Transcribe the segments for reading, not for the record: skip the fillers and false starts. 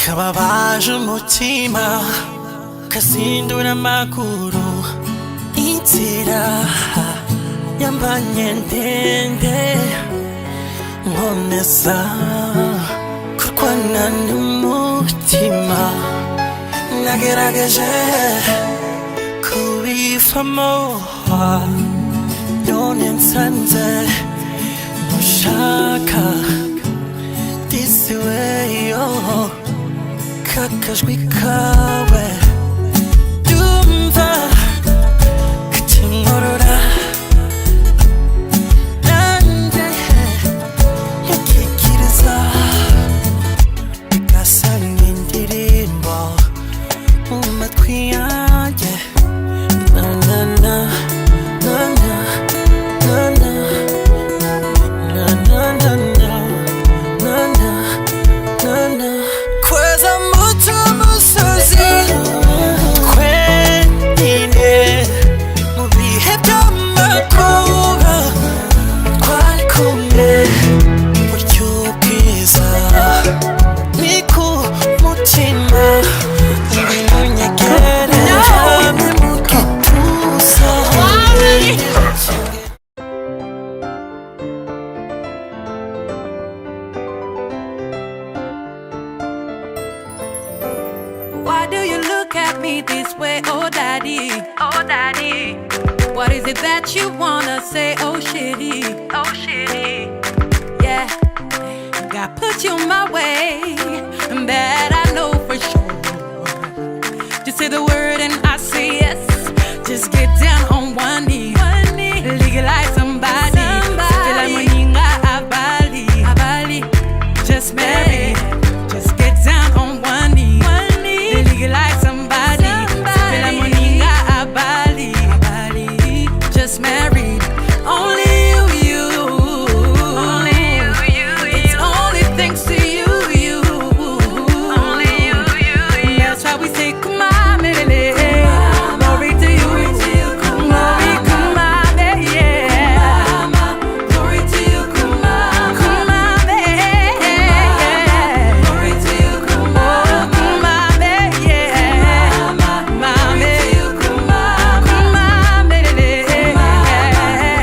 Kababaje umutima kasindura amaguru inzira yambanye ndende nkomeza kurwana n'umutima nagerageje kubivamo none nsanze mushaka this way kakajwi kawe dumva katimorora nanjye yakikiriza igasa nk'indirimbo mu matwi yanjye na na na na na na na na na na na na na kweza muto musozi twenyine mu bihe by'amakuba twari kumwe buryo bwiza ni ku mutima ngwino nyegere hamwe mu gituza Why do you look at me this way, oh daddy? Oh daddy. What is it that you wanna say, oh shitty? Oh shitty. Yeah, God put you my way, and that I know for sure. Just say the word and I say yes. Just get down on one knee. Legalize somebody. Just marry. Just get down on one knee. Legalize somebody. Just married. Only you. Only you. It's only thanks to you. Only you. That's why we say come on, baby. Glory to you. Glory, come on, baby. Glory to you, come on, baby. Glory to you, come on, baby. My baby. Come on, baby.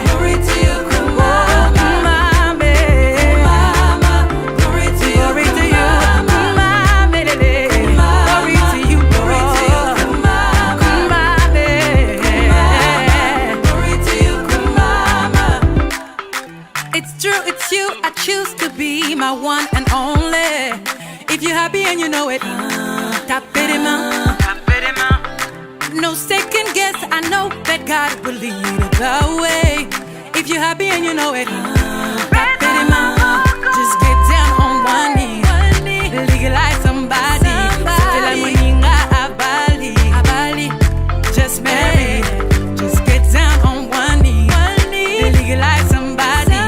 Glory to you, come on, baby. Glory to you, come on, baby. Glory to you, come on, baby. Glory to you, come on. It's true, it's you. I choose to be my one and only. If you're happy and you know it, tap it in my. No second guess, I know that God will lead it the way. If you're happy and you know it, tap it in my. Just get down on one knee. Legalize somebody. Just marry. Just get down on one knee. Legalize somebody.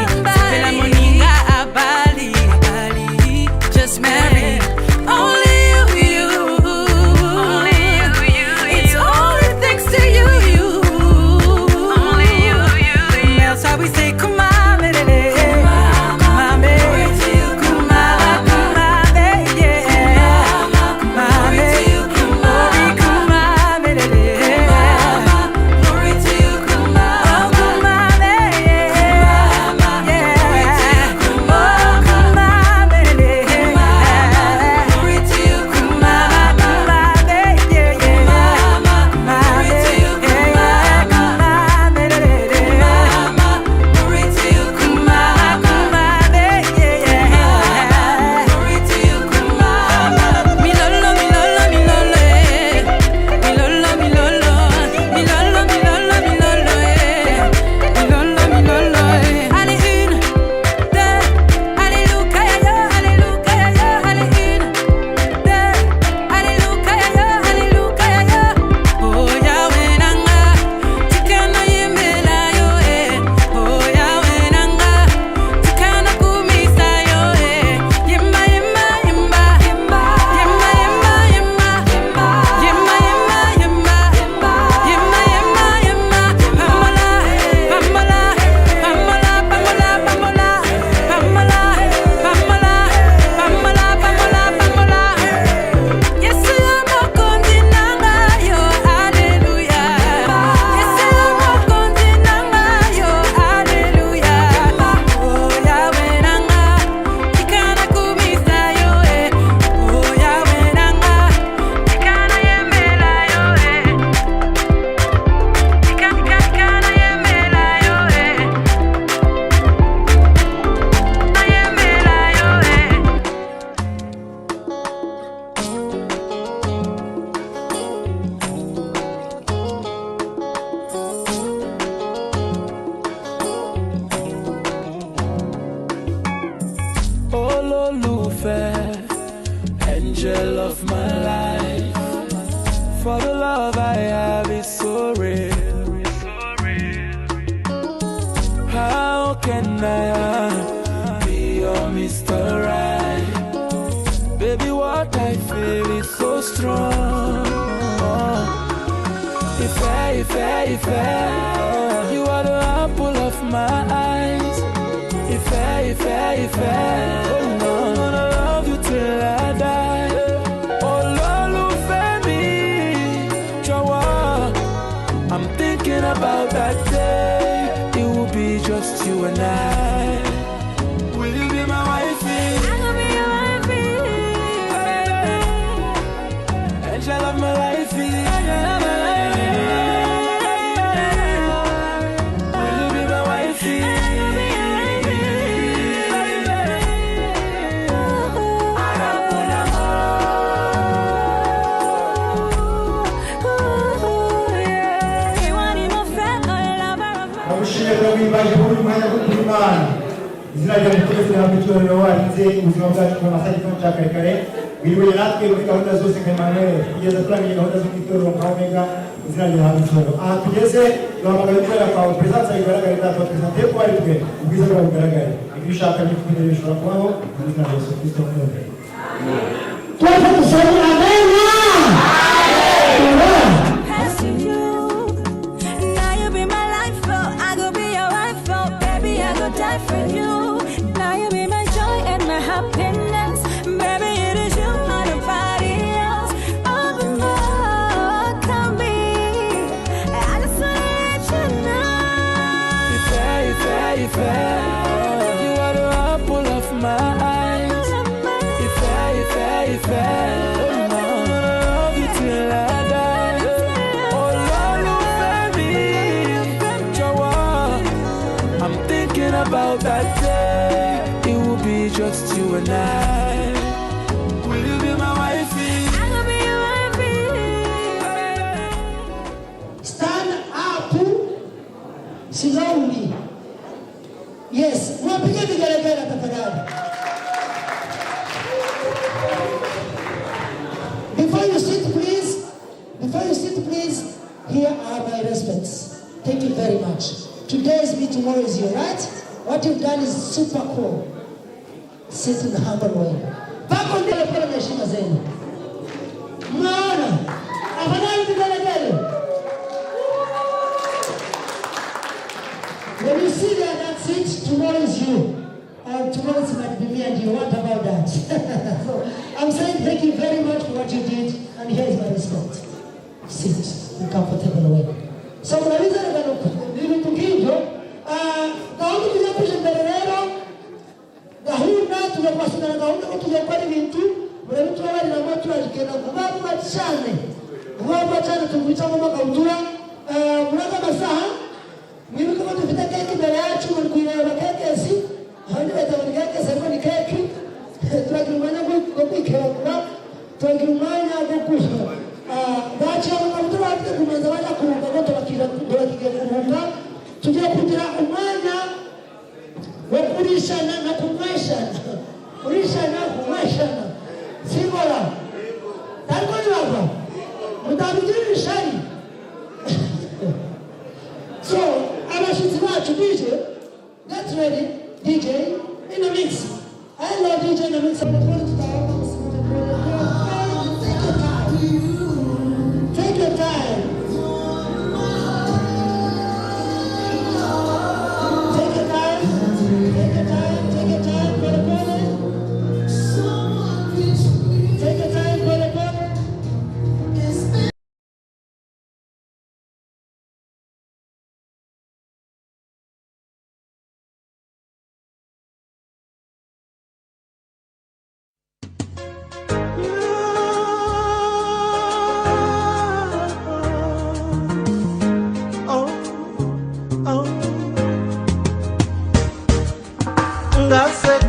Just marry. Only you. It's only thanks to you. That's why we say come on, baby. Come on, baby. angel of my life. For the love I have is so real. How can I be your Mr. Right? Baby, what I feel is so strong. If you are the apple of my eyes. If oh no, I'm gonna love you till I die. Oh Lolo Femi, Jawa, I'm thinking about that day. It will be just you and I. Will you be my wifey? I will be your wifey. Angel of my life. izina rya Mutesi na Bitorero warinze ubuzima bwacu ku masaha y'igitondo cya kare kare wiriwe natwe muri gahunda zose Emmanuel kugeza turangije gahunda zo kw'itorero nka Omega izina rya Bitorero aha tugeze duhamagara gukorera kwawe presence igaragara itatu presente ko ari twe ubwiza bwawe bugaragara ibyo ushaka bikugendera bishobora kubaho mu izina rya Yesu Kristo mwese twese dusabye amen. Die for you. Now you be my joy and my happiness. Baby, it is you, not nobody else. All the more can be. I just wanna let you know. If you are the apple of my eyes. If oh no, I'm gonna love you till I die. Oh Lolo Femi, Jawa, I'm thinking about that day. It will be just you and I. Will you be my wifey? I will be your wifey. Stand up slowly. Yes, unapiga vigelegele tafadhali. Before you sit please, here are my respects. Thank you very much. Today is me, tomorrow is you, right? What you've done is super cool. Sit in a humble way. Back on the level of the Shima Zeni. Mwana, afadhali vigelegele. When you see that, that's it. Tomorrow is you. Tomorrow it might be me and you. What about that? So, I'm saying thank you very much for what you did, and here is my respect. Sit in a comfortable way. So, unaweza nini tukivyo, kaunti tujapisha mbelelero, gahunda tujapasuna na kaunti kutujapari vintu, mwenye mtu wali na matu wajikena kubabu machane tumuita mama kautura, mwenye masaha, mimi kama tufita keki mbele yachu, mwenye keki esi, handi weta mwenye keki esi ni keki, tuwakilumanya kukuikewa, tuwakilumanya kukuikewa. Bachi ya mkamutura wapite kumanza wala kurugagoto wakigekuruga tujia kutira umanya wakurishana na kumweshana kurishana kumweshana sigola tariko ni wapa mutabijiri shari. So abashitsi bacu DJ get ready. DJ in the mix. I love DJ in the mix. Take your time. Take your time. Take your time. Take your time for the moment. Take your time for the moment.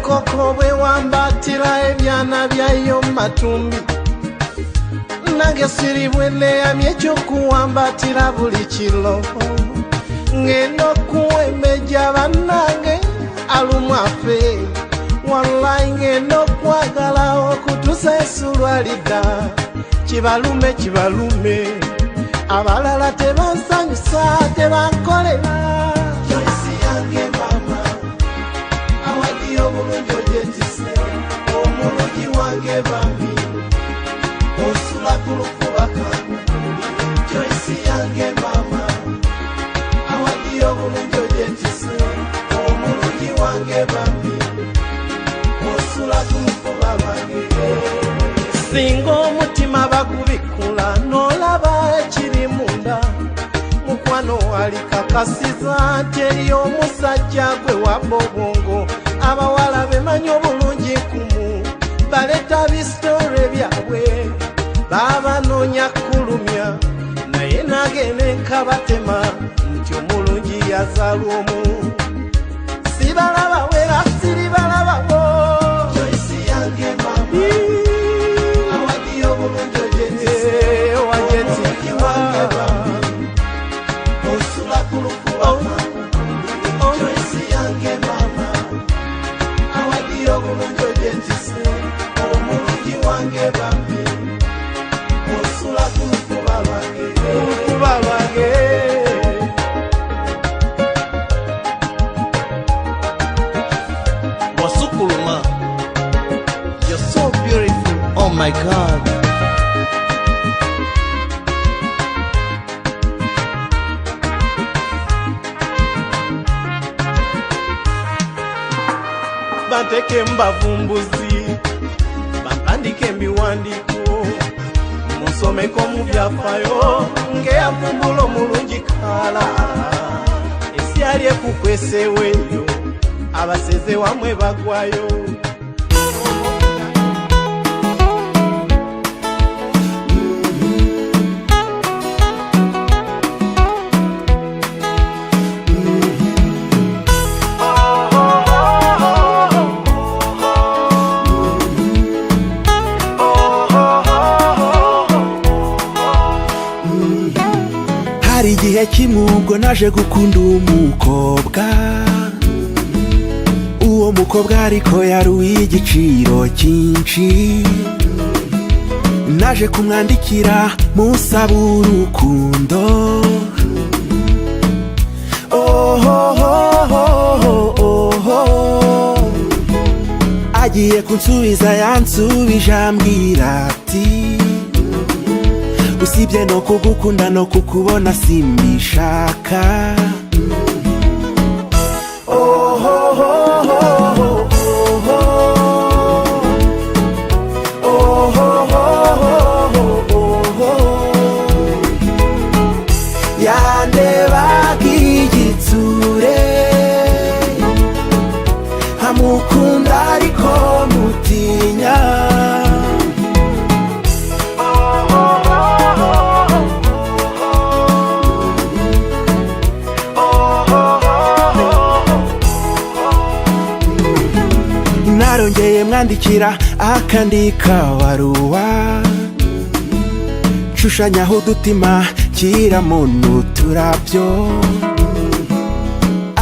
Koko bwe wambatira ebyana byayo matumbi nange siribwe neyamye ekyokuwambatira buli kilo ngenda okuwemeja bannange alumwafe wallahi ngenda okwagala okutusa Musa esulwalida kibalume kibalume abalala tebansanyusa tebankolera Joyce yange mama awadi obulungi ojetise omulungi wange bambi osula kulukubaka Joyce yange mama awadi obulungi ojetise omulungi wange bambi osula kulukubaka singa omutima bagubikula n'olaba ekiri munda mukwano alikakasiza nti eri omusajja gwe wabba obwongo abawala bemanyi obulungi kumu baleta bisitore byabwe babanoonya kulumya naye nagenda enkabatema nti omulungi yazaalwa omu sibalaba wera siribalababo Joyce yange mama You're so beautiful, oh my God. Banteke mbavumbuzi bampandike mbiwandiko musomeko mu byafaayo ng'eyavumbula omulungi kala esyali ekukweseweyo abaseze wamwe bagwayo hari igihe kimwe ubwo naje gukunda umukobwa uwo mukobwa ariko yari uw'igiciro cyinshi naje kumwandikira musaba urukundo agiye kunsubiza yansubije ambwira ati usibye no kugukunda no kukubona simbishaka yandebaga igitsure nkamukunda ariko mutinya narongeye mwandikira akandika baruwa nshushanyaho udutima kiramo n'uturabyo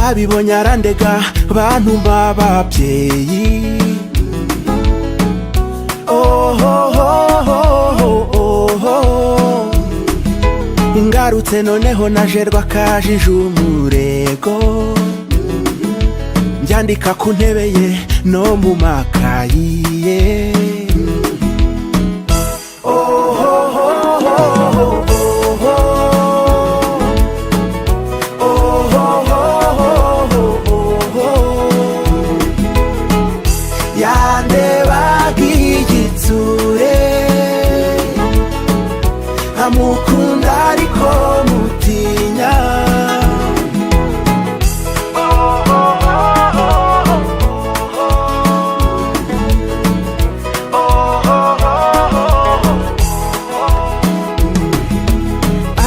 abibonye arandega bantu b'ababyeyi ngarutse noneho najerwa kajije umurego njyandika ku ntebe ye no mu makayi ye yandebaga igitsure nkamukunda ariko mutinya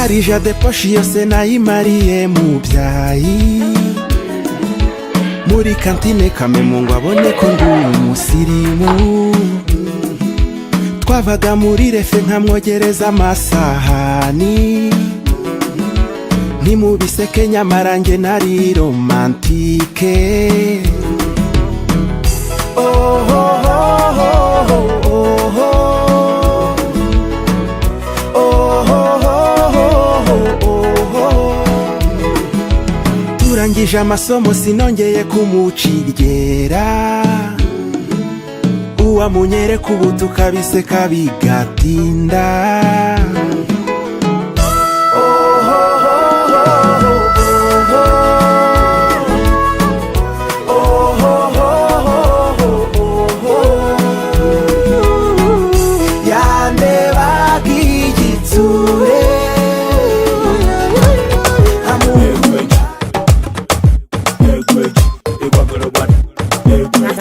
arija de poshi yose nayimariye mubyayi muri kantine kamemu ngo abone ko ndi umusirimu twavaga muri refe nkamwogereza amasahani ntimubiseke nyamara nge nari romantike oh, oh, oh, oh, oh, oh. ndangije amasomo sinongeye kumuciryera, uwamunyereka ubu tukabiseka bigatinda.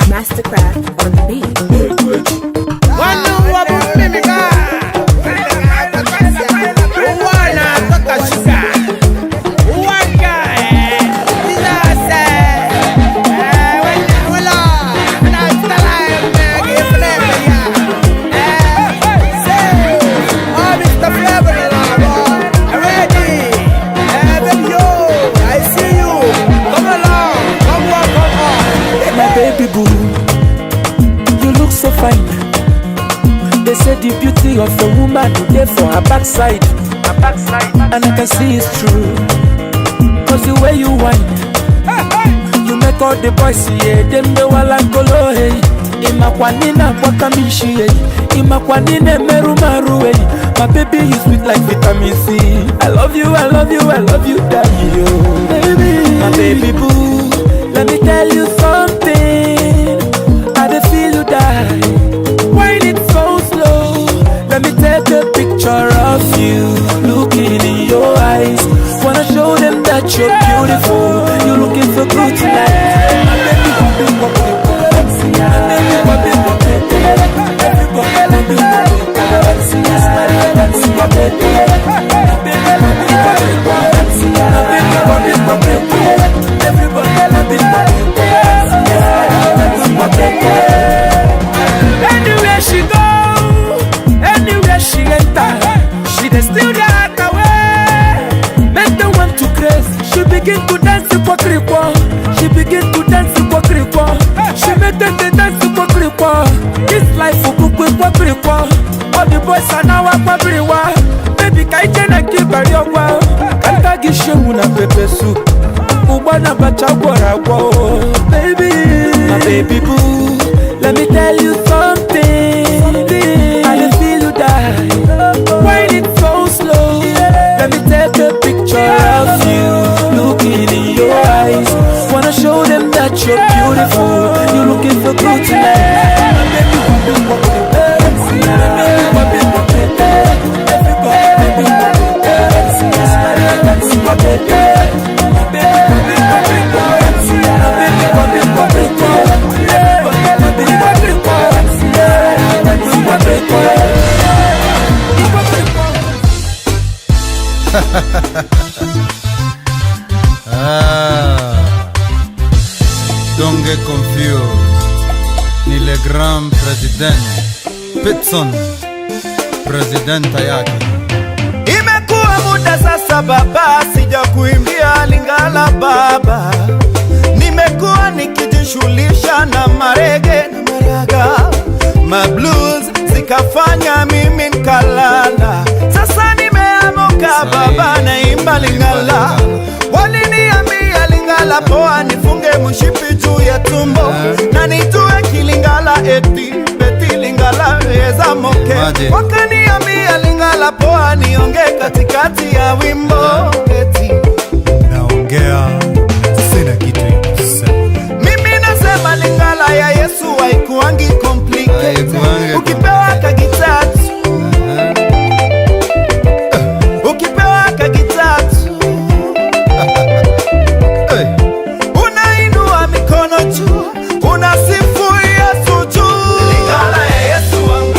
Mastercraft on the beat. Baby boo, you look so fine. They say the beauty of a woman is there for her backside. And I can see it's true, cause the way you whine, you make all the boys see it. Them the wala kolo hey, imakwanina kwa kamishi hey, imakwanine meru maru hey. My baby you sweet like vitamin C. I love you, I love you, I love you, daddy yo. Baby, my baby boo, let me tell you something. I dey feel you die. Wine it so slow. Let me take a picture of you, looking in your eyes. Wanna show them that you're beautiful. You're looking so good tonight. My baby, everybody, anywhere she go, anywhere she enter, she dey still dey act away. Make them want to craze. She begin to dance kwa krikwa. She begin to dance kwa krikwa. She make them dance kwa krikwa. This life for kwa krikwa. All the boys are now kwa briwa. Baby kaije na kibari ogwa. Kanta gishe una pepe soup. Ubana bacha gwara gwa. Baby, my baby boo, let me tell you something. I dey feel you die. Wine it so slow. Let me take a picture of you, looking in your eyes. Wanna show them that you're beautiful. You're looking so good tonight. My baby, don't get confused. Ni le grand president Pitson, presidenta yake. Imekuwa muda sasa baba, sija kuimbia Lingala baba. Nimekuwa nikijishughulisha na marege na maraga. My blues zikafanya mimi nikalala. Sasa nimeamuka baba, naimba Lingala. Waliniambia Lingala poa, nifunge mshipi juu ya tumbo na nitue kilingala eti beti Lingala eza moke. Wakaniambia Lingala poa, nionge katikati ya wimbo eti naongea sina kitu kusema. Mimi nasema Lingala ya Yesu haikuangi complicated. Ukipewa kagitatu, ukipewa kagitatu, unainua mikono juu, unasifu Yesu juu. Lingala ya Yesu wangu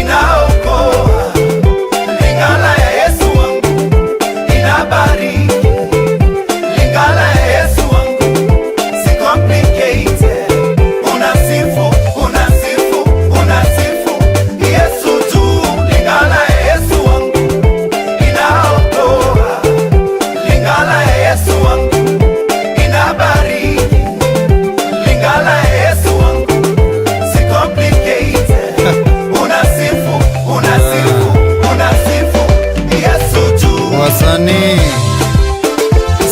inaokoa. Lingala ya Yesu wangu inabariki. Lingala ya Yesu wangu si complicated. Unasifu, unasifu, unasifu Yesu juu. Lingala ya Yesu wangu inaokoa. Lingala ya Yesu wangu inabariki. Lingala ya Yesu wangu si complicated. Unasifu, unasifu, unasifu Yesu juu. Wasanii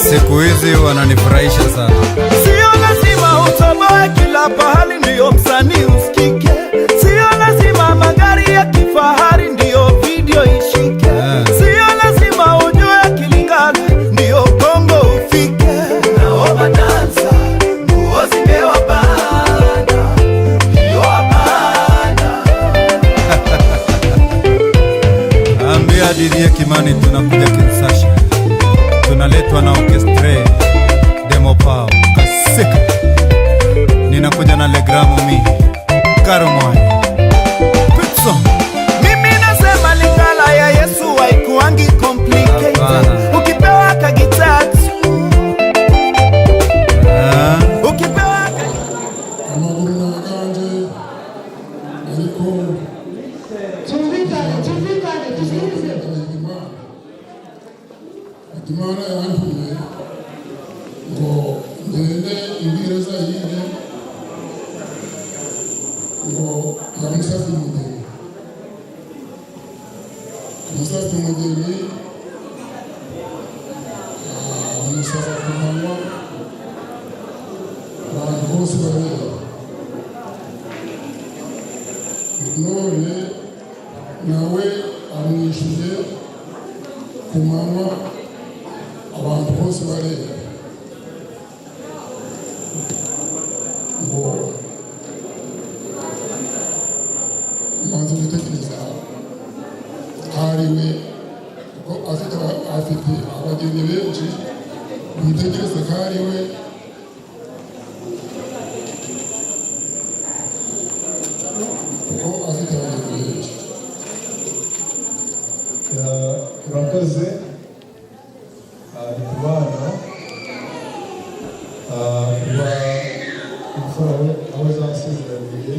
siku hizi wananifurahisha. Imeisha sana. Sio lazima utoboe kila pahali ndiyo msanii usikike. Sio lazima magari ya kifahari ndiyo video ishike. Sio lazima ujue Kilingala ndiyo Kongo ufike. Naomba dansa, nguo zimewabana, ndiyo wabana. Ambia Didie Kimani tunakuja Kinshasa. Tunaletwa na orchestre Demo Pao Kasika. Ninakuja na Legramu mi Karomoi Pitson. Mimi nasema Lingala ya Yesu haikuangi complicated. Ukipewa kagitatu ukipewa Imana yantumye ngo ngende ibwiriza yine ngo amusafye umugeni amusaba kumanywa abantu bose bareba none nawe amwishuye kumanywa abantu bose bareba ngo manze gutekereza hariwe ko afite abageni benshi mwitegereze ko hariwe ko afite abageni benshi. Urakoze kubana kuba imfura aho zasezeraniye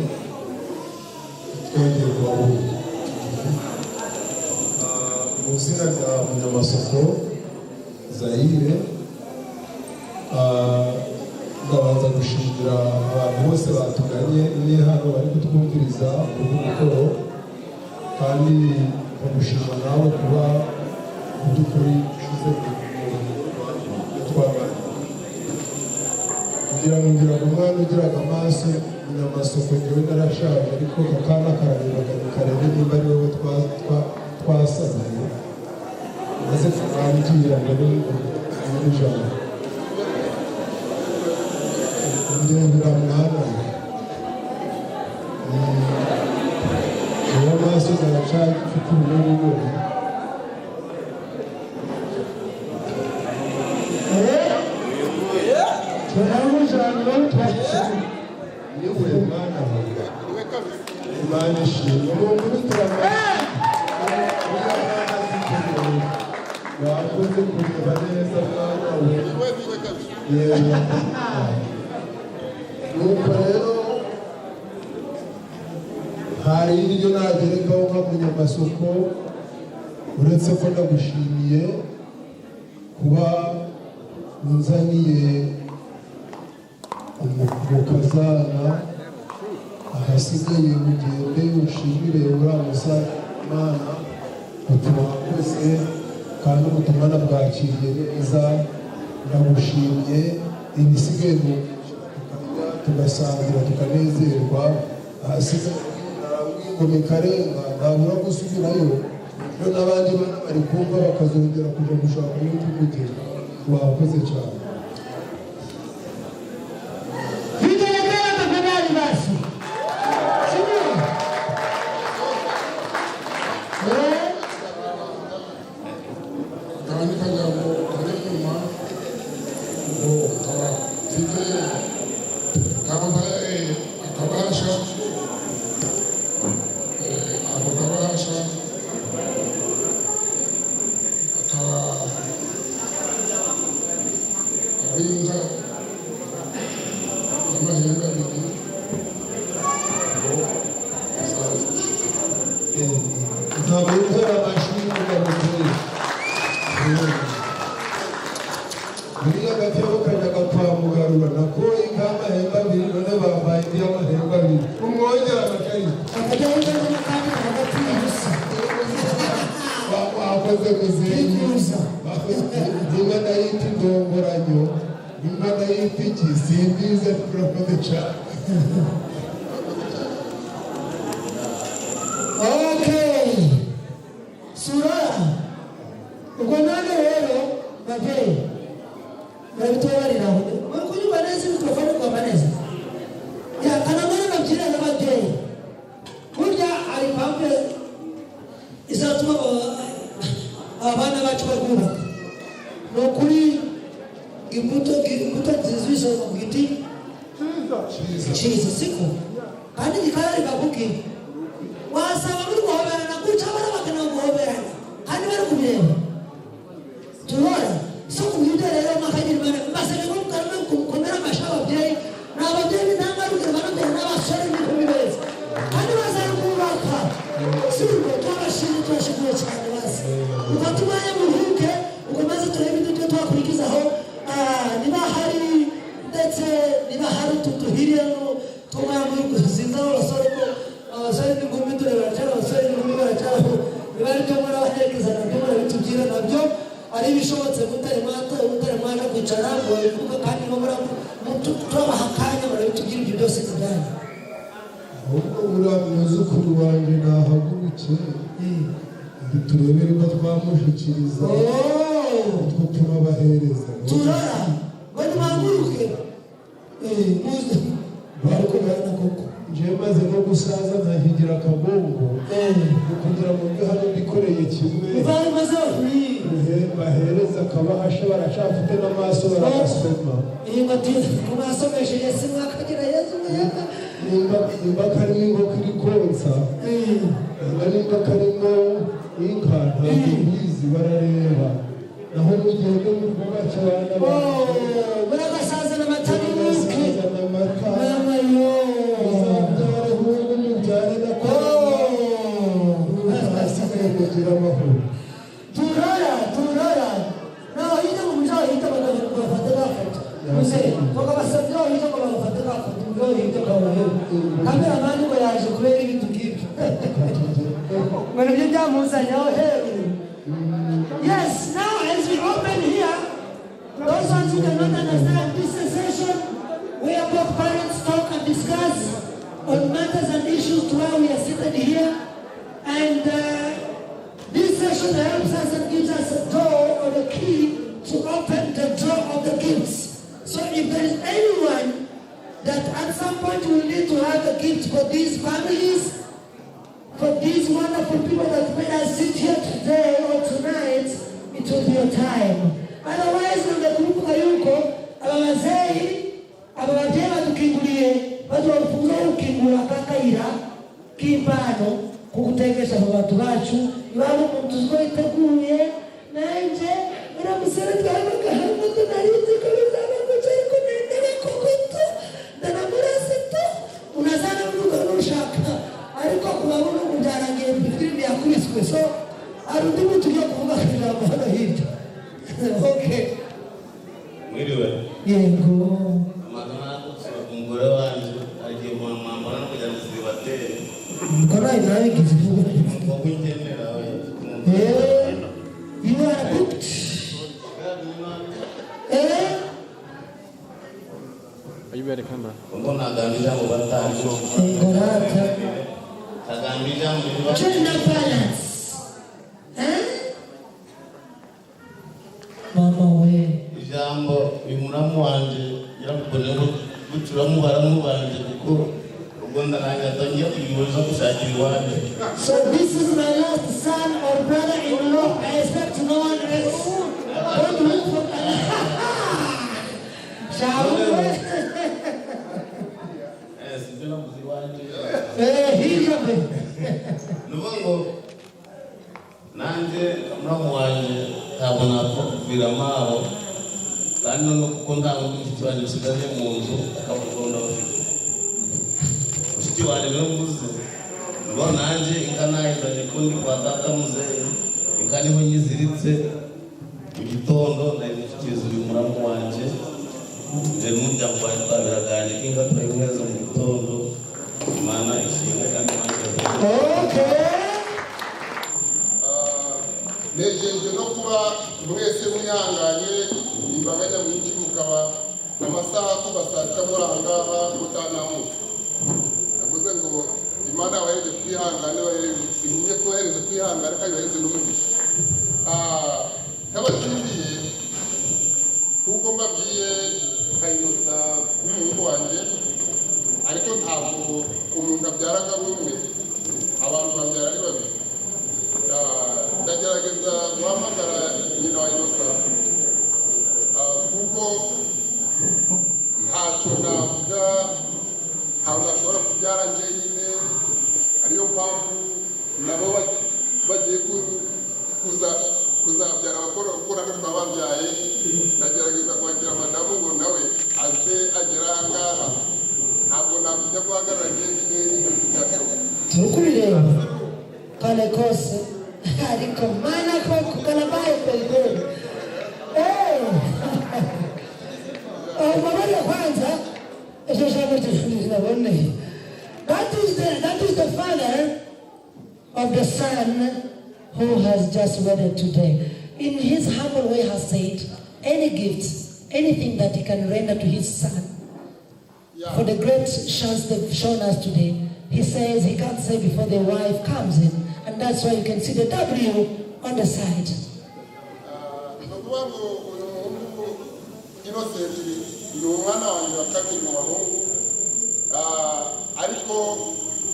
twongeye kubahura mu izina rya Munyamasoko Zaire. Ndabanza gushimira abantu bose batuganye ni hano bari kutwumviriza ubu mukoro, kandi ndagushima nawe kuba mu by'ukuri ushize kugira ngo ngira umwana ugiraga amaso Munyamasoko njyewe narashaje, ariko akana kararebaga karebe nimba ari wowe twasabye maze tukabwira ngo ni ijambo ndendera mwana uwo amaso zaracanye ufite ubungubu. Imana ishimwe wakoze kureba neza mwana we. Nuko rero hari iryo nagerekaho nka Munyamasoko, uretse ko ndagushimiye kuba unzaniye umukazana. Ahasigaye ugende ushimire uriya Mana utuma wakoze kandi ubutumwa nabwakiriye neza. Ndagushimye, ibisigaye tugasangira tukanezerwa. Ahasigaye ingoma ikarenga ntabura gusubirayo, iyo n'abandi bana bari kumva bakazongera kuja gushaka ubundi mugeni. Wakoze cyane. Imana y'ipiki simbize turakoze cyane. Okay. Sura. Uko nane rero babyeyi. Barabitobarira. Muri baneze mikrofone kwa baneze. Ya kanamara nabyira n'ababyeyi. Burya ari pampe izatuma abana bacu bagubaka. Nokuri imbuto zizwizo mu giti. Chiza siko. Kandi dikari babuki. Wasaba muri guhoberana guca barabakana guhoberana kandi bari kubireba tubona so kubwira rero makagira bana basaba ko karame kumera amashaba abyeyi n'ababyeyi n'abarugira barabyeyi n'abasore n'ibibeza kandi bazara kubaka siko twabashije twashikuye cyane basi ukatumanya muhuke ukomaze turebe ibyo twakurikizaho niba hari ndetse niba hari tutuhiriyano tumara muri kuzinda abasore ko abasore n'ingumi turabacana abasore n'ingumi baracana niba cyo muri abaherekeza nabyo barabitubwira nabyo ari ibishobotse mutari mwana kwicara ngo bivuga kandi ngo turabaha akanya barabitubwira ibyo byose zijyanye ahubwo uriya mwuzukuru wanjye nahaguruke turebere ko twamushyikiriza utwo turabahereza turara bari bahaguruke muze bari kubana koko njye maze no gusaza ntahigira akabongo kugira ngo mbe hano bikoreye kimwe bahereza akabahasha baracafite n'amaso baragasoma kumasomesheje simwakagira yezu mwega nimba karimo inkoko iri konsa nimba karimo inka ntabwo bizi barareba naho mugende mubwubatse abana bawe muragasaza n'amata n'imuke n'amata n'amayo muzabyare hungu mubyare na hasigaye kugira amahoro turara naho hirya mu mujyi aho hirya bagafata gafoto muze bakabasabye aho hirya ngo bagafata gafoto aho hirya kabayeho kameramani ngo yaje kubera ibintu ngibyo ngo nibyo byamuzanye aho heru. Yes, now as we open here, those ones who cannot understand, this is a session where both parents talk and discuss on matters and issues to why we are seated here. And this session helps us and gives us a door or a key to open the door of the gifts. So if there is anyone that at some point will need to have a gift for these families, for these wonderful people that made us sit here today or tonight, it will be your time. Otherwise, when the group yuko abazei ababyeyi badukinguriye badufunga ukingura kakayira k'impano kugutegesha mu bantu bacu ibabo umuntu uzwo iteguye nanje uramusere twabaga hamwe tunarizi ko bizaba gucaye ko nendere kokoto ndanamurasito unazana urugo rushaka ariko kubabona umujyanagiye filimi yakubiswe so hari undi muntu ugiye kuvuga ijambo hano hirya. Okay. Mwiriwe. Yego. Amazina umugore wanjye agiye mu mwambaro no kujya zibatera. Kora inawe kizivuga. Ngo kwinjemera we. You are booked. Are you ready, camera? Ngo nagamija ngo batari. Ngorata. Nagamija ngo Gender balance. Mama we. Ijambo imuramu wanje yarakubonera gucuramu baramu banje kuko ubonda nanga tangiye kuyibuza gushakira iwanje. So this is my last son or brother-in-law. I expect no one else. Don't look for Shall we? Sijuna muzi wanje. Hirya be. Nubango nanje muramu wanje tabona kubira maho kandi no kukunda ngo wanje sigaje mu nzu akabukunda bafite ushiti wanje no muzi ngo nanje inkanayizanye kundi kwa data muzee inkaniho nyiziritse mu gitondo ndayifitiza uyu muramu wanje nje n'umuryango wanjye twabiraganye inka turayimweza mu gitondo imana ishinga kandi Okay. nejejwe no kuba mwese mwihanganye imbaga nyamwinshi mukaba amasaha kuba saa sita muri aha ngaha mutanamutse navuze ngo imana yabahereje kwihangana sinye ko yahereje kwihangana kandi yahereje n'umugisha nk'abakiriye kuko mbabwiye kayinosa nk'umuhungu wanjye ariko ntabwo umuntu abyaraga bumwe abantu babyara ari babiri ndagerageza guhamagara nyina wa inosa kuko ntacyo navuga ntabwo nashobora kubyara njyenyine ariyo mpamvu nabo bagiye kuzabyara abakora gukora n'utwa babyaye ndagerageza kwakira madamu ngo nawe aze agera aha ngaha ntabwo nakujya guhagarara njyenyine turukubireba kale kose ariko mana ko kukanabaye kweli mabale kwanza esho jambo tushulizina bone that is the father of the son who has just wedded today. In his humble way has said, any gift, anything that he can render to his son, for the great chance they've shown us today, he says he can't say before the wife comes in. And that's why you can see the W on the side.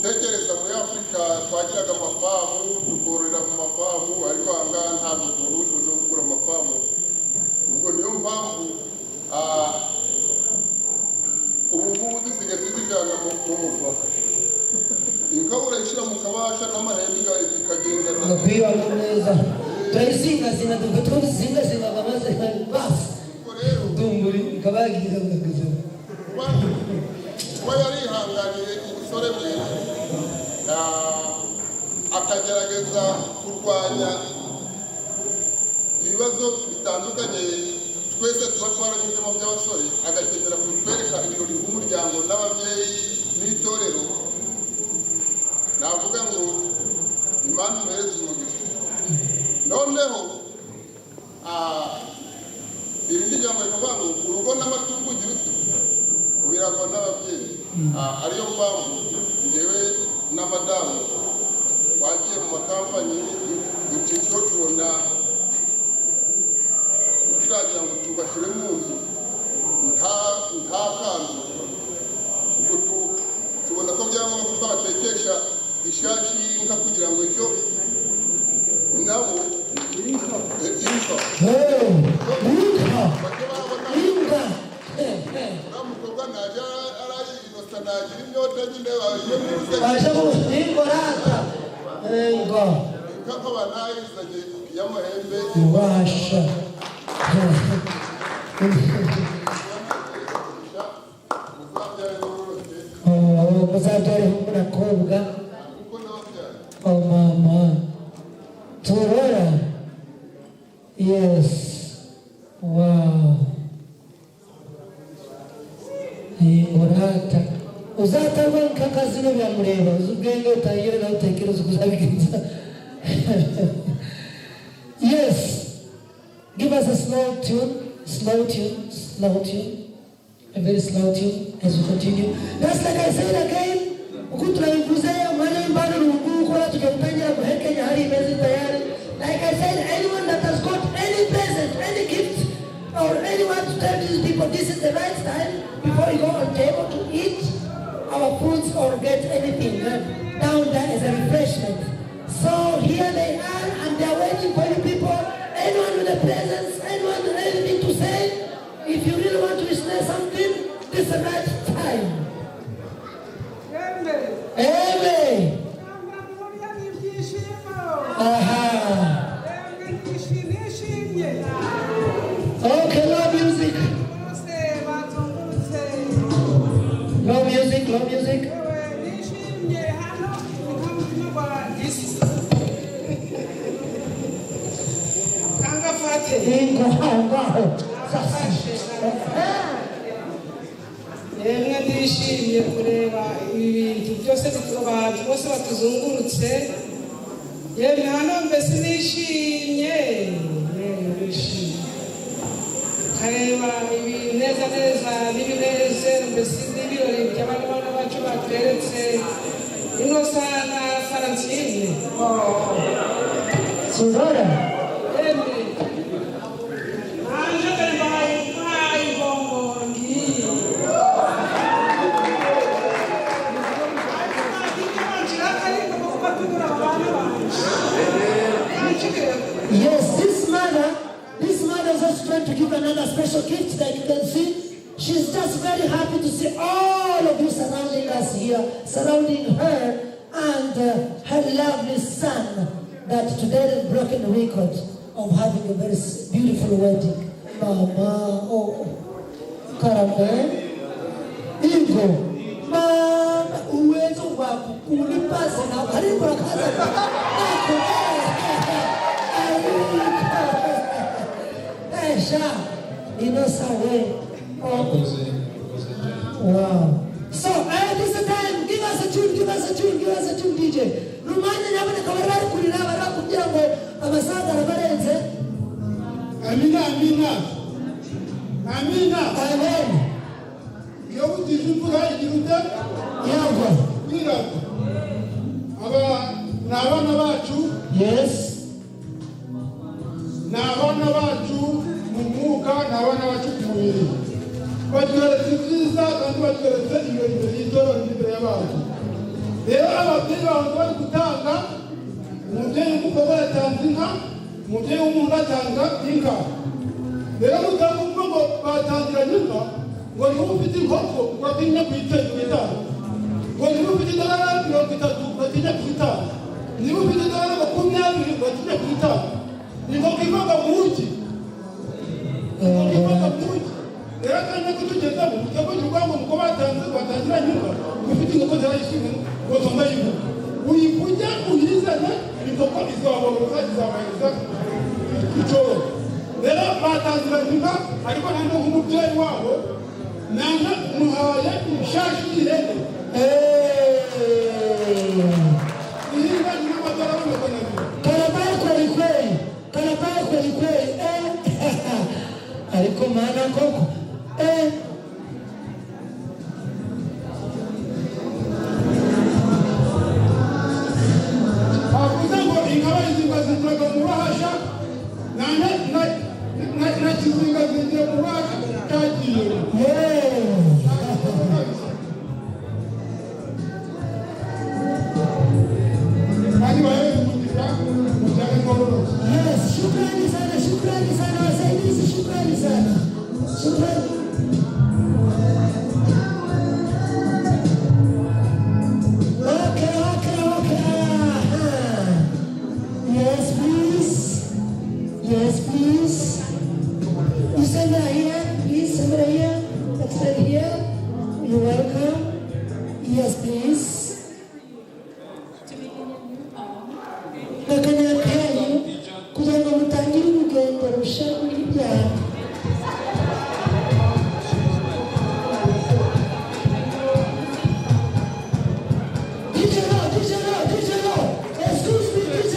tekereza muri Afrika twagiraga amafamu dukorera mu mafamu ariko ahangaha ntabwo tubushobozi bwo gukora amafamu ubwo niyo mpamvu ubu ngubu dusigaye tuzijyana mu mufuka inka urayishyira mu kabasha n'amahembe ikagenda nakwiba neza turayizingazinga tuzizingazinga maze basi dumburi ikabagiza kugaza kuba yarihanganiye umusore we akagerageza kurwanya ibibazo bitandukanye twese tuba twaranyuzemo by'abasore agakenera kutwereka ibirori by'umuryango n'ababyeyi n'itorero navuga ngo imana imuhereze umugisha noneho irindi jambo rivuga ngo urugo n'amatungo ugira uti ubirangwa n'ababyeyi ariyo mpamvu njyewe na madamu twagiye mu makampanyi ducikiho tubona turagira ngo tubashyire mu nzu nta kanzu ubwo tubona ko byaba ngombwa ko batekesha ishashi y'inka kugira ngo icyo nabo inka mukobwa najya arayinosa nagira imyota nyine baje kuzinkorata ngo inka nkaba nayizanye y'amahembe ubasha muzabyare nk'umukobwa mama turora yes wow ingorata uzatarwa nk'akazino biramureba uzi ubwenge utangire nawe utekereza kuzabigenza yes give us a slow tune a very slow tune as we continue. Just like I said again, like I said, anyone that has got any present, any gift, or anyone to tell these people this is the right time before you go on table to eat our foods or get anything down there as a refreshment. So here they are and they are waiting for you people. Anyone with a presence, anyone with anything to say, if you really want to say something, this is the right time. Amen. Okay, no music. No music, no music. Yemwe ndishimye kureba ibintu byose abantu bose batuzungurutse yemwe hano mbese nishimye kareba ibintu neza neza n'ibinezero mbese n'ibirori by'abana bacu batweretse ino sana Francine. Suzana. Yes, this mother is just trying to give another special gift that you can see. She's just very happy to see all of you surrounding us here, surrounding her and her lovely son that today has broken the record of having a very beautiful wedding. Mama, oh, Karame, Ingo, Mama, uwezo wako kulipasa na karibu na kaza. Innocent. Wow. So, this is the time. Give us a tune, DJ. Rumanya nyama na kawarari kulina wara kugira ngo abasaga rabarenze. Amina. Amen. Yo utijumbuka igiruta. Yago. Mira. Aba nabana bacu. Yes. Nabana bacu mumuka nabana bacu kumubiri. Batweretse ibyiza kandi batweretse ibintu by'itoro n'imbere y'abantu. Rero ababyeyi bawe bari gutanga umubyeyi w'umugabo yatanze inka, umubyeyi w'umuntu atanga inka. Rero mutanga ngo batangiranye inka ngo niba ufite inkoko batinya kuyitanga, ngo niba ufite idolari 30 batinya kuyitanga, niba ufite idolari 20 batinya kuyitanga. Inkoko ivaga mu uki, rero kandi kutugeza mu buryo bwo kurwanya uko batangiranye inka ufite inkoko zarayishimye ngo zomba yivuga uyikujya uyizana inkoko izaboroza izabahereza icoro. Rero batangiranye inka ariko nanone nk'umubyeyi wabo nanga muhaye ishashi y'ihene ihinga n'amatara y'amakanabiri Karabaye kweli ariko mana koko avuze ngo inka bayizingazingaga mu bahasha na kizingazingiye mu bahasha kagiye kandi bahereza umugisha mu cyane ngororotse. Yes, shukrani sana wasaidizi, shukrani sana. Shukrani. Okay. Yes, please. You send her here, please. Send her here. Extend here. You're welcome. Yes, please. Kugira ngo mutangire urugendo rushya rw'ibyaha. DJ Lo. Excuse me, DJ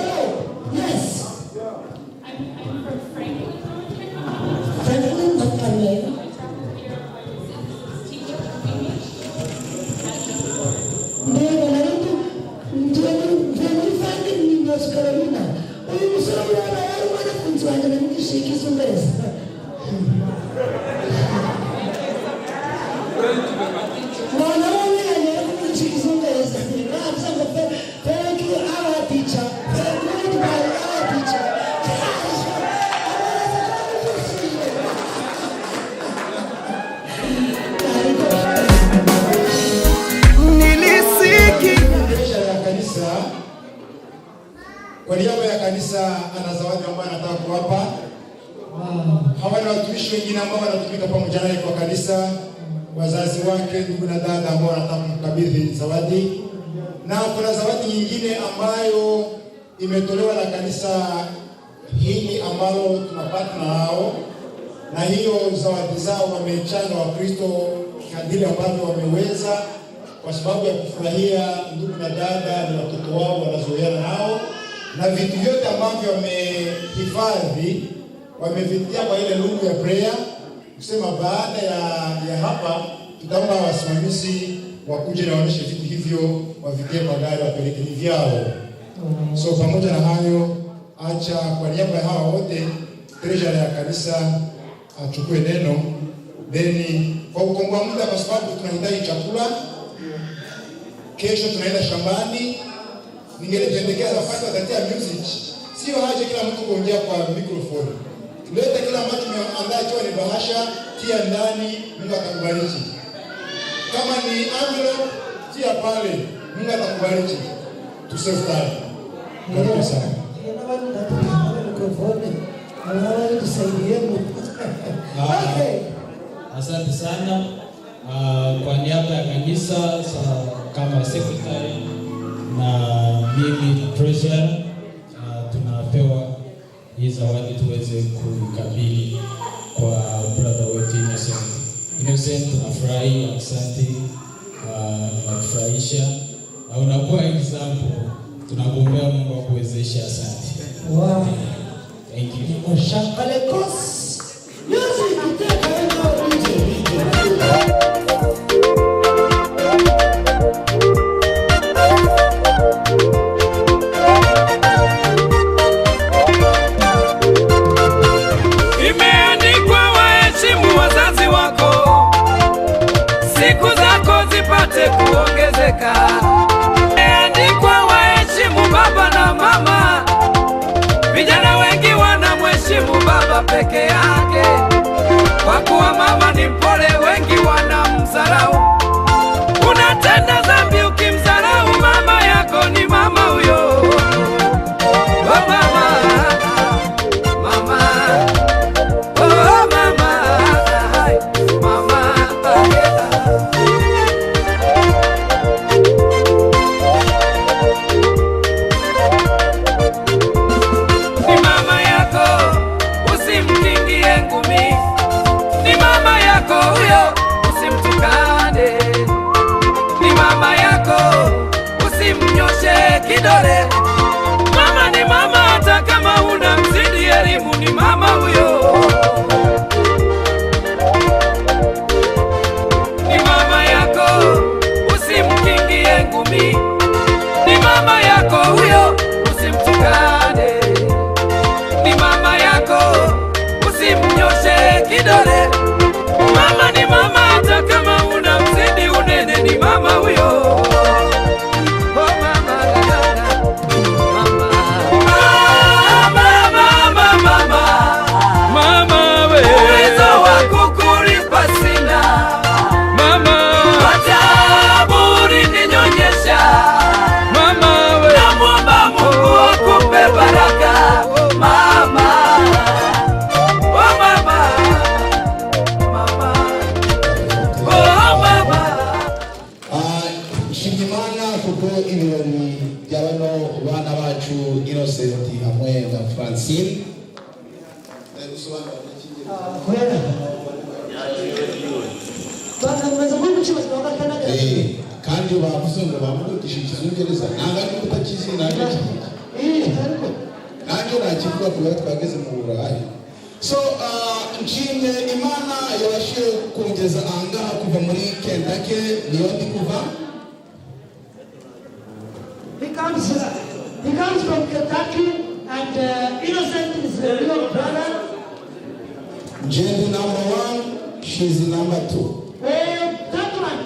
Lo. Yes. I'm from Franklin. Franklin, not Carolina. North Carolina. Uyu musore uraba yari umukunzi wanjye namwishika izumbeza. Mwana wangu yari kumwishika izumbeza. Nabza ngo thank you our teacher. Thank you our teacher. Kwa niaba ya kanisa ana zawadi ambayo anataka kuwapa. Hawa ni watumishi wengine ambao wanatumika pamoja naye kwa kanisa, wazazi wake, ndugu na dada ambao wanataka kumkabidhi zawadi. Na kuna zawadi nyingine ambayo imetolewa na kanisa hili ambalo tunapata nao, na hiyo zawadi zao wamechanga Wakristo kadiri ambavyo wameweza, kwa sababu ya kufurahia ndugu na dada na watoto wao wanazoeana nao, na vitu vyote ambavyo wamehifadhi wamevitia kwa ile lungu ya prayer, kusema baada ya hapa tutaomba wasimamizi wakuje na waonyeshe vitu hivyo, wavikie magari wapeleke vyao. So pamoja na hayo, acha kwa niaba ya hawa wote treasurer ya kanisa achukue neno, then kwa kukomboa muda, kwa sababu tunahitaji chakula. Kesho tunaenda shambani. Ningelependekeza wakati watatia music, sio haja kila mtu kuongea kwa microphone. Tulete kila ambacho tumeandaa, ikiwa ni bahasha, tia ndani, Mungu atakubariki. Kama ni envelope, tia pale, Mungu atakubariki. Tuseme sana. Karibu sana. Asante sana. Kwa niaba ya kanisa kama secretary na mimi treasurer, tunapewa hii zawadi tuweze kukabili kwa brother wetu Innocent. Innocent, tunafurahi, asante, unatufurahisha na unakuwa example. Tunakuombea Mungu akuwezeshe. Asante. Wow. Thank you. Oshakalekos. Music kutoka eneo DJ. Imeandikwa waheshimu wazazi wako, siku zako zipate kuongezeka. Imeandikwa waheshimu baba na mama, vijana wengi wanamheshimu baba peke yake, kwa kuwa mama ni mpole, wengi wanamdharau. Unatenda dhambi ukimdharau mama yako, ni mama huyo. Oh mama, mama, oh mama, mama, ni mama yako, usimkingie ngumi. Ni mama yako huyo, usimtukane. Ni mama yako, usimnyoshe kidole. Mama ni mama, hata kama una mzidi elimu, ni mama huyo. Ni mama yako, usimkingie ngumi. Ni mama yako huyo, usimtukane. Ni mama yako, usimnyoshe kidole. Mama ni mama, hata kama una mzidi unene, ni mama huyo. Oh mama, mama we, uwezo wa kukulipa sina mama, wataburi ninyonyesha mama we, namwomba Mungu akupe baraka mama. Oh mama, mama, oh mama. Shimimana kuko ibirori by'abano bana bacu Innocent hamwe na Francine. Kandi bavuze ngo bamugisha Icyongereza nanga kutakizi nanjye nakivuga kuba twageze mu Burayi. So nshimye Imana yabashije kongeza ahangaha kuva muri Kentucky, niyo ndi kuva. He comes from Kentucky, and Innocent is a real brother. Jenny #1, she's #2. That one,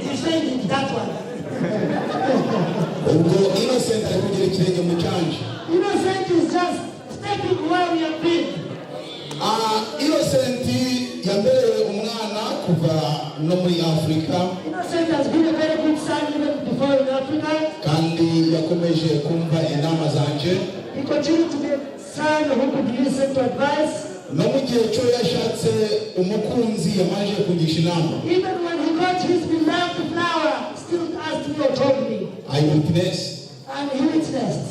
he's saying that one. Innocent alikuja kirenge mu cyanje. Innocent is just stepping where we have been. Innocent yambereye umwana kuva no muri Afrika. Innocent has been a very good son even before in Africa. Kandi yakomeje kumva inama zanje. He continued to be a son who could listen to advice. No mu gihe cyo yashatse umukunzi yamaje kugisha inama. Even when he got his beloved flower, still asked me or told me. I witnessed. And he witnessed.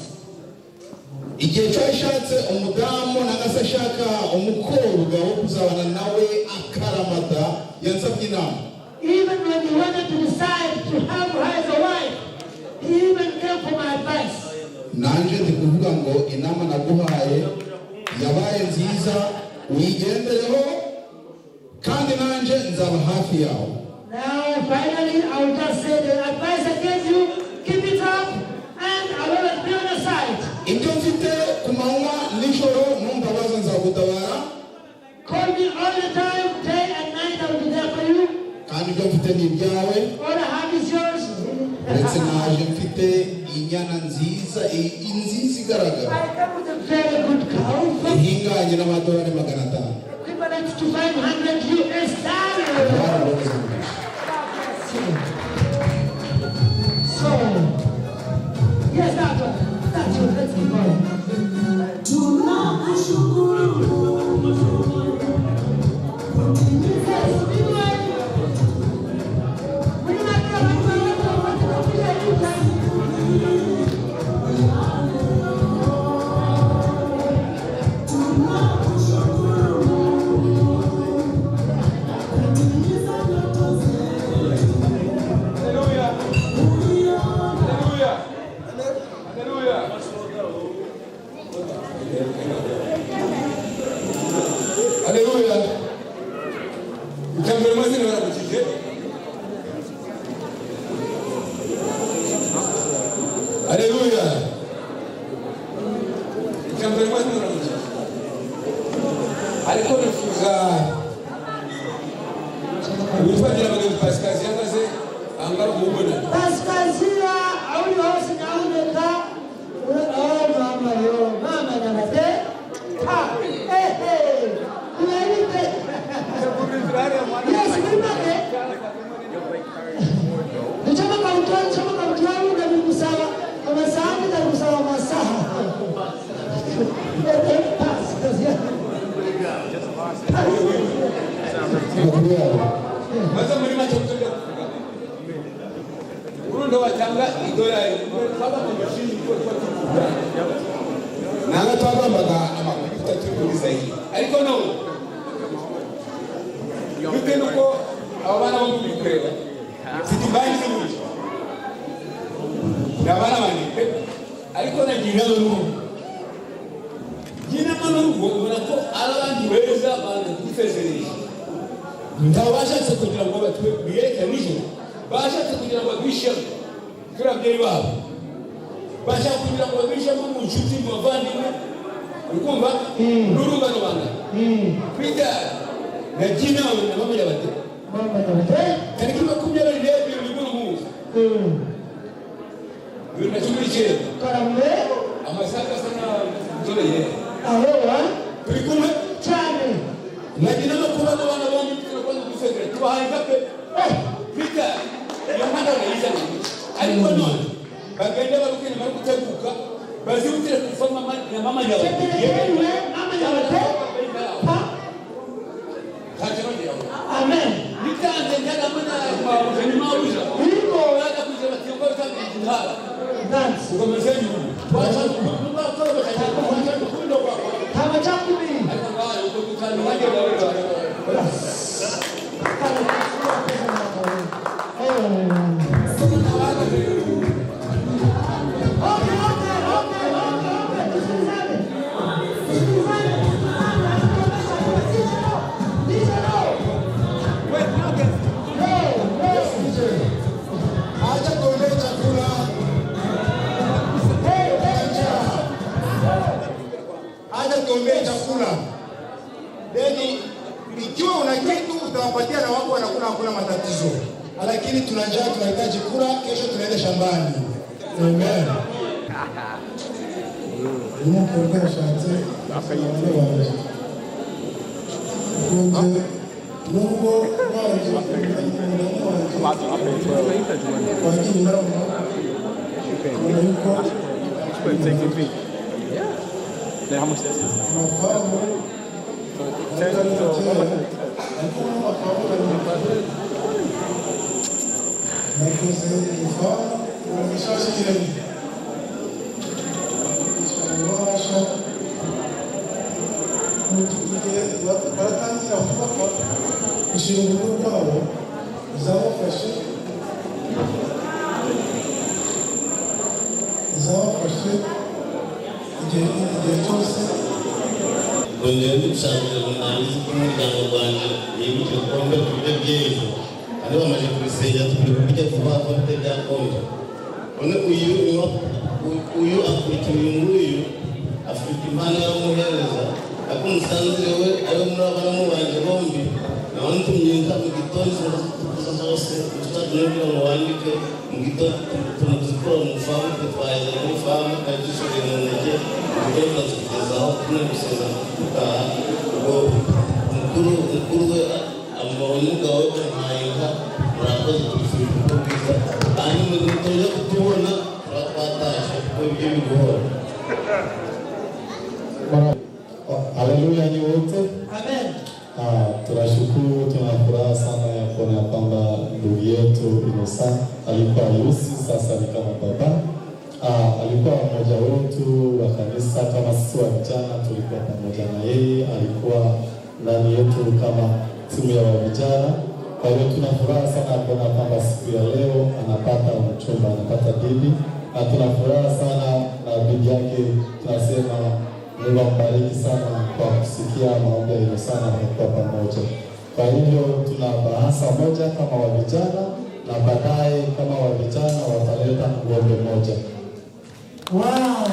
Igihe cyo yashatse umudamu nagase ashaka umukobwa wo kuzabana nawe akaramata yansabye inama. Even when he wanted to decide to have her as a wife, he even came for my advice. Nanje ndi kuvuga ngo inama naguhaye yabaye nziza, uyigendereho nzaba hafi yawe. Now, finally, I will just say the advice I gave you, keep it up, and I will always be on your side. Ibyo mfite ku manywa nijoro numbabaza nzagutabara. Call me all the time, day and night, I will be there for you. Kandi ibyo mfite ni ibyawe. All I have is yours. Ndetse naje mfite inyana nziza igaragara. I come with a very good cow. Ihinganye n'amadolari 500. Equivalent to $500 US. So, yes, that's what, let's keep going. Hallelujah. Ijambo mazina barakujije. Hallelujah. Ijambo mazina barakujije. Ariko nifuza wifagira abantu Pascal yangaze angara kubona. Pascal Zia auli hose naoneka. Oh mama yo, mama na mate. Ha, hey. Yes, remember. Nichama kautwani na mikusawa. Kama sahabu na mikusawa masaha. Maza muri macho kutoka. Urundo watanga idolari. Baba kumshini kwa Nanga twagombaga amakuta tukuliza hii. Ariko no. Bite nuko abana bo kubikorera. Sitimbanyi n'ubundi. Nabana bane. Ariko nagira no. Gina mano ubona ko abandi beza bana kufezerera. Ndabashatse kugira ngo batwe biyekane nijoro. Bashatse kugira ngo bishe kurabye babo. Bashaka kugira ngo bishe mu nshuti mu bavandimwe. Ukumva n'urungano banga. Peter na Gina na mama yabate. Mama yabate. Kandi kiba kumyara rebe biguru mu. Yuna tumije. Karambe. Amasaka sana nzole ye. Aho Turikume cyane. Na Gina no kuba n'abana bombi twakora gufekera. Tubahaye kape. Peter yamanda na yiza. Ariko none bagenda barukene bari guteguka bazibutire kufama mama yawe. Mama yabate. Amen. Nitanze njaga mwana mauza ni mauza. Niko wada kujema tioko tangu jihad. Dance. Ukomeze nyuma. Wacha kumba kwa wacha kundo kwa. Kama chakumi. Alikuwa ukutani waje wale. Tuombee chakula. Yaani ikiwa una kitu utawapatia na wako wanakula hakuna matatizo. Lakini tuna njaa tunahitaji kula, kesho tunaenda shambani. Amen. Ninapoongea shanze akaelewa. Kunje nungo waje watu hapa kwa ajili nao kuna yuko take it. Then how much is it? baratangira kubaka gushyira urugo rwabo bizabafashe igihe cyose ngongera ndigushakira ngo nabizi ko umuryango wanjye yibuke kukombe kubiryo by'ejo kandi bamaze kubisengera turi kubirya vuba vuba byakombe none uyu akurikira uyu nguyu afite impano y'amuhereza ariko umusanzire we ariwe muri abana banjye bombi nawe ntumyinka mu gitondo zose ushobora ngo wandike mu gitondo tunazikora mu famu twaheza muri famu kandi dushobora mu ntege uburyo butatugezaho tunabiseza gutaha ubwo mukuru we amabona umugabo we ntayinka murakoze tubifurije uko bwiza hanyuma tujya kutubona twatashye kuko ibyo bigora. Haleluya nyote. Amen. Tunashukuru, tunafuraha sana ya kuona kwamba ndugu yetu Innocent alikuwa yusi sasa ni kama baba. Alikuwa mmoja wetu wa kanisa kama sisi wa vijana tulikuwa pamoja na yeye, alikuwa ndani yetu kama timu ya vijana. Kwa hiyo tunafuraha sana kuona kwamba siku ya leo anapata mchumba, anapata bibi, na tunafuraha sana na bibi yake. Tunasema Mungu ambariki sana kwa kusikia maombi yenu sana kwa pamoja. Kwa hivyo tuna bahasa moja kama wa vijana na baadaye kama wa vijana wataleta ngombe moja. Wow.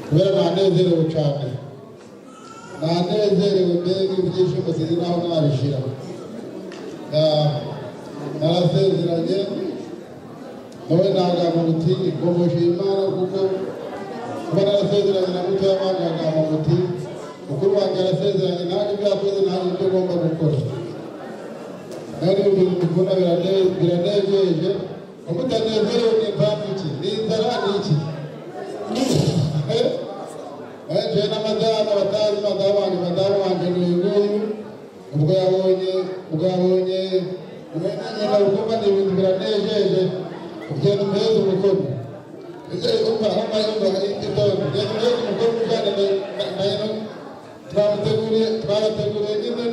kubera nanezerewe cyane, nanezerewe mbega ibyishimo sinzi naho nabishira. Narasezeranye nawe nagamba muti ngomboje Imana kuko kuba narasezeranye na muto y'abana nagamba muti mukuru wanjye arasezeranye nanjye ibyo yakoze nanjye ibyo ngomba gukora. Nari ibintu mbona biranejeje. Umutanezerewe ni impamvu ki? Ni inzara ni iki? Eje na madama batazi madamu wanjye n'uyu ubwo yabonye nyina ukumva ni ibintu biranejeje ugenda umeze umukono umva amayumba y'igitondo ugenda umeze umukono ujyana nayo twabateguriye nyine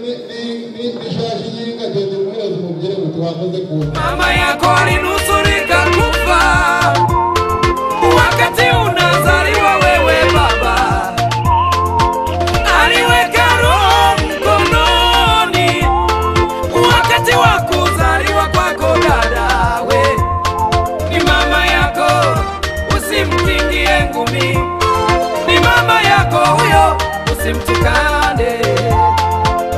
n'ishashi y'inka genda umuhereza umubwire ngo twakoze kuza. Mama yako alinusurika kufa wakati unazaliwa wewe baba, aliweka roho mkononi wakati wa kuzaliwa kwako dada. We ni mama yako, usimtingie ngumi, ni mama yako huyo, usimtukane,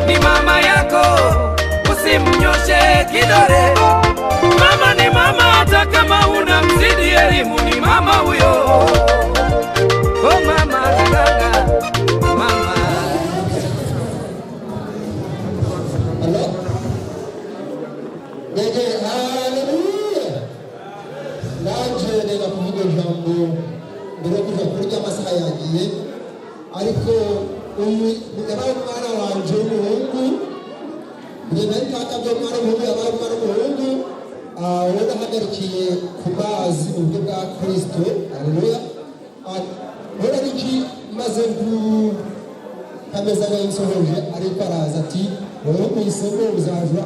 ni mama yako, usimnyoshe kidole. Mama ni mama, hata kama unamzidi elimu, ni mama huyo. Oh mama gaga, mama. Nege haleluya. Nanje nenda kuvuga ijambo mbere yo kuja kurya amasaha yagiye, ariko uyu yabaye umwana wanje w'umuhungu, ngenda ntakabye umwana w'umuhungu, yabaye umwana w'umuhungu warahagarikiye ku mazi mu buryo bwa Kristo. Haleluya. Mbona niki maze kameza nsohoje, ariko araza ati wowe mwisemo uzajura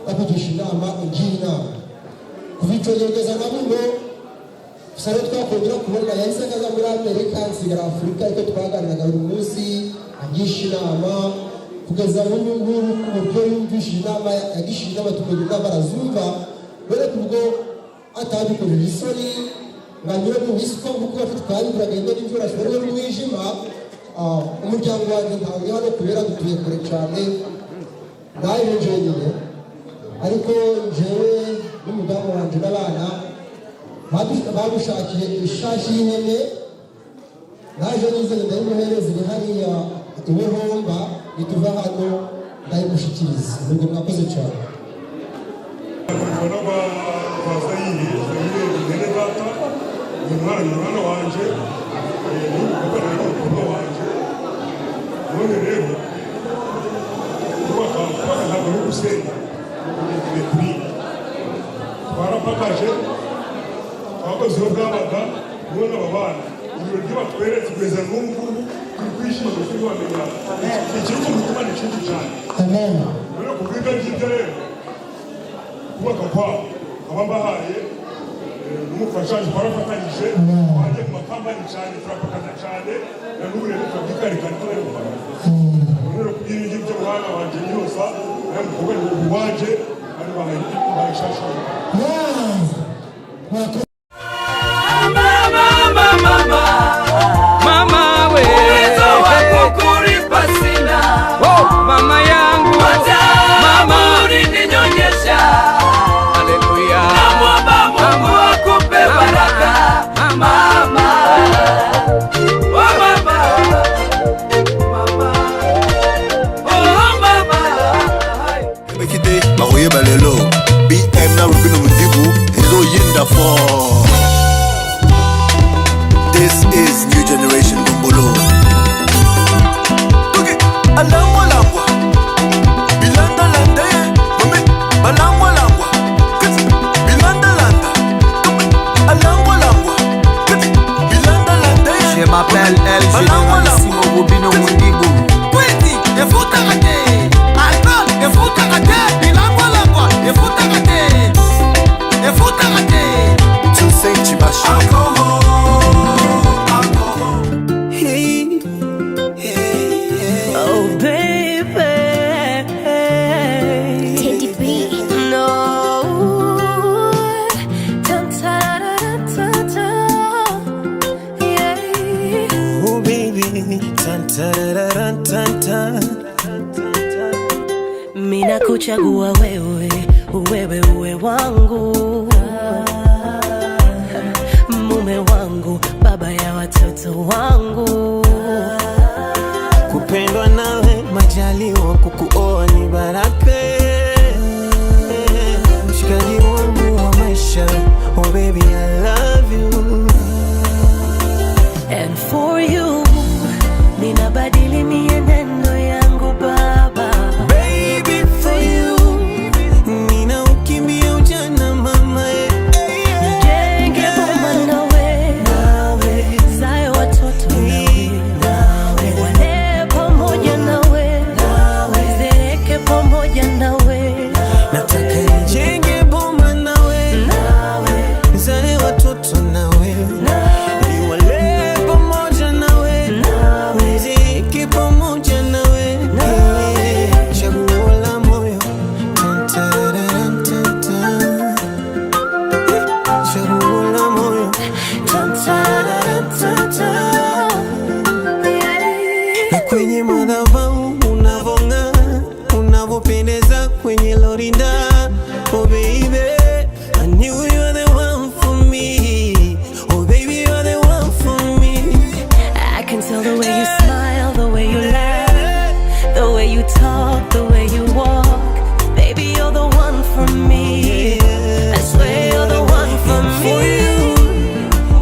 bakugisha inama ugira inama kuva icyo yegeza na buno sare twakongera kubona yahise akaza muri Amerika nsigara Afurika, ariko twaganiraga buri munsi agisha inama kugeza ubu ngubu ku buryo yumvisha inama yagisha inama tukagira inama arazumva. Bere kubwo atabikorera isoni nganyura mu bisiko kuko twabigura genda n'imvura ashobora no mwijima. Umuryango wanjye ntabwo hano kubera dutuye kure cyane nayo njyewe, ariko njyewe n'umudamu wanjye n'abana badushakiye ishashi y'ihene, naje nizanye ndayimuhereza iri hariya ibuhomba, nituva hano ndayimushyikiriza. Nubwo mwakoze cyane. This is New Generation Bumbolo. Okay, Je m'appelle El Généralissimo Bobino Mundibu. Kweti, efuta kate. Alban, efuta kate. Bilangwa langwa, efuta kate. Efuta kate. Tu sais Chibashi. Hey, hey, oh baby. Teddy B. No. Oh baby, mina kuchagua wewe, wewe uwe wangu, mume wangu, baba ya watoto wangu. Kupendwa nawe majaliwa, kukuoa ni baraka, mshikaji wangu wa maisha. Oh baby, I love you. And for you, ninabadili mienendo yangu baba. Baby, for you, nina ukimbia ujana mama. Nijenge boma nawe, zae watoto nawe, wale pamoja nawe, zeeke pamoja nawe. Nataka nijenge boma nawe, zae watoto nawe, niwale pamoja nawe, niziki pamoja nawe. Chaguo la moyo, chaguo la moyo, na kwenye madhabahu unavong'aa, unavopendeza kwenye lorinda. Oh baby, I knew you were the one for me. Oh baby, you're the one for me. I can tell the way you smile, the way you laugh, the way you talk, the way you walk. Baby, you're the one for me. I swear you're the one for me.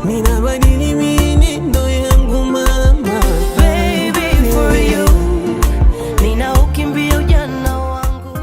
Ninabadili mienendo yangu mama. Baby, for you, nina ukimbia ujana wangu.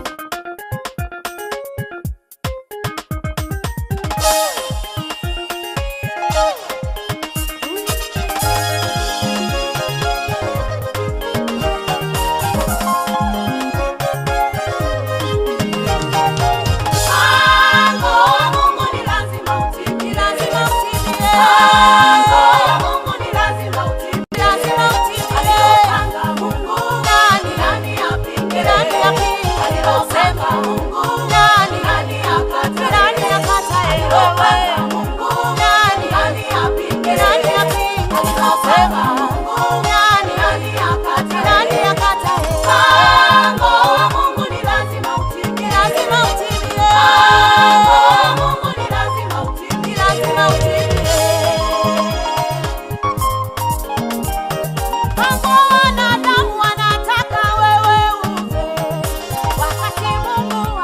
Wanadamu wanataka wewe ufe, wakati Mungu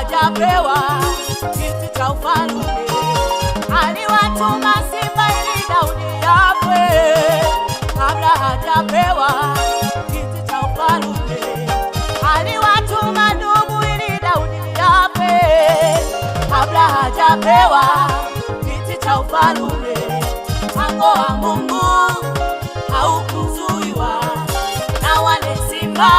hajapewa kiti cha ufalme. Aliwatuma simba ili Daudi afe, kabla hajapewa kiti cha ufalme. Aliwatuma ndugu ili Daudi afe, kabla hajapewa kiti cha ufalme. Mpango wa Mungu haukuzuiwa na wale simba